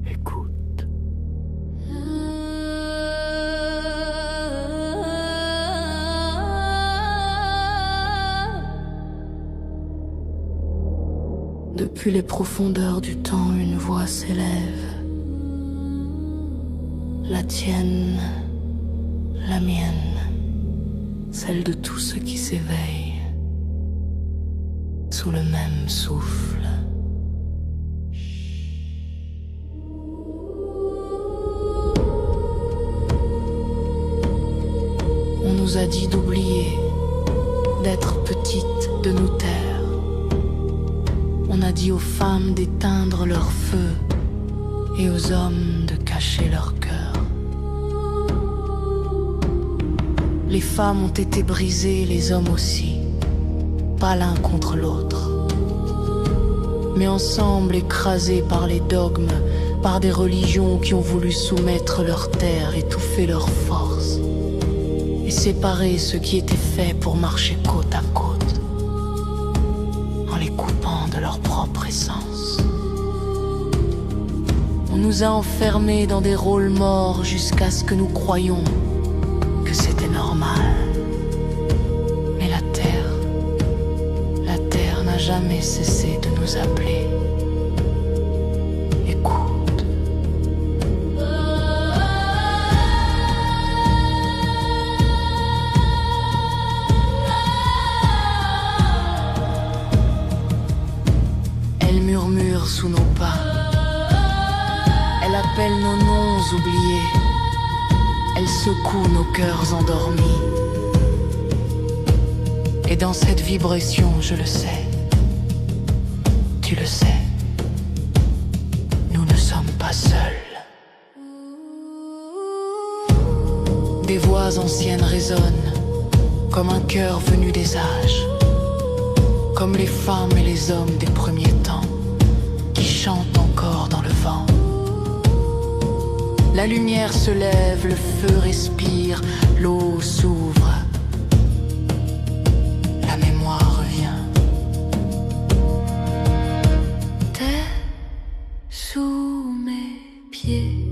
Écoute. Depuis les profondeurs du temps, une voix s'élève. La tienne, la mienne, celle de tous ceux qui s'éveillent sous le même souffle. On nous a dit d'oublier, d'être petites, de nous taire. On a dit aux femmes d'éteindre leur feu et aux hommes de cacher leur cœur. Les femmes ont été brisées, les hommes aussi, pas l'un contre l'autre, mais ensemble écrasés par les dogmes, par des religions qui ont voulu soumettre leur terre, étouffer leur force et séparer ceux qui étaient faits pour marcher côte à côte, en les coupant de leur propre essence. On nous a enfermés dans des rôles morts jusqu'à ce que nous croyions que c'était normal. Mais la terre n'a jamais cessé de nous appeler. Écoute. Elle murmure sous nos pas. Elle appelle nos noms oubliés. Elle secoue nos cœurs endormis. Et dans cette vibration, je le sais, tu le sais, nous ne sommes pas seuls. Des voix anciennes résonnent, comme un cœur venu des âges, comme les femmes et les hommes des premiers temps, qui chantent encore dans le vent. La lumière se lève, le feu respire, l'eau s'ouvre. La mémoire revient. T'es sous mes pieds.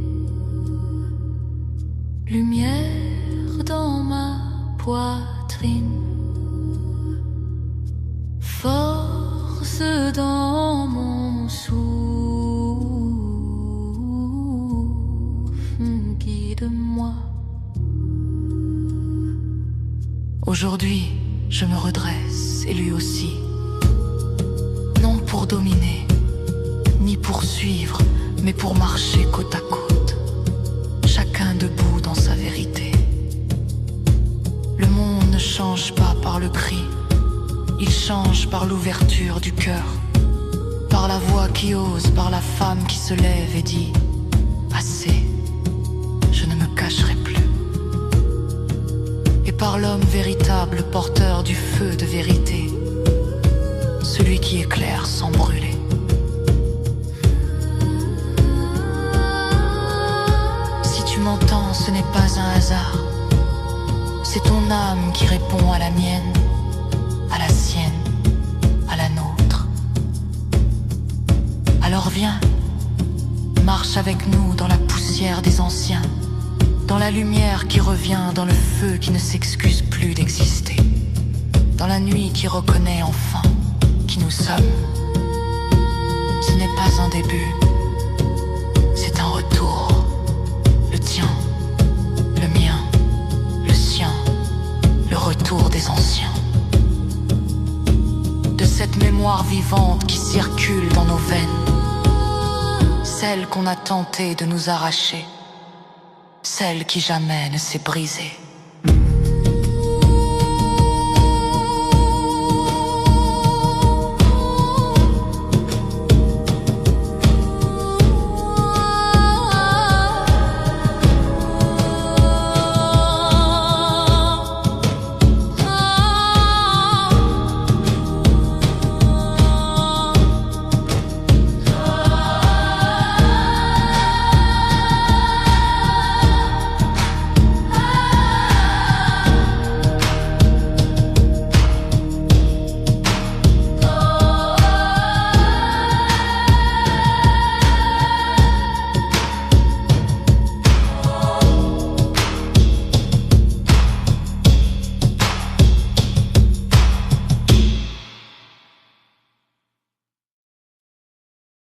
Lumière dans ma poitrine. Force dans mon souffle. Guide-moi. Aujourd'hui, je me redresse, et lui aussi. Non pour dominer, ni pour suivre, mais pour marcher côte à côte. Chacun debout dans sa vérité. Le monde ne change pas par le cri. Il change par l'ouverture du cœur. Par la voix qui ose, par la femme qui se lève et dit « Assez ». Je ne me cacherai plus. Et par l'homme véritable, porteur du feu de vérité, celui qui éclaire sans brûler. Si tu m'entends, ce n'est pas un hasard. C'est ton âme qui répond à la mienne, à la sienne, à la nôtre. Alors viens, marche avec nous dans la poussière des anciens, dans la lumière qui revient, dans le feu qui ne s'excuse plus d'exister, dans la nuit qui reconnaît enfin qui nous sommes. Ce n'est pas un début, c'est un retour. Le tien, le mien, le sien, le retour des anciens. De cette mémoire vivante qui circule dans nos veines, celle qu'on a tenté de nous arracher, celle qui jamais ne s'est brisée.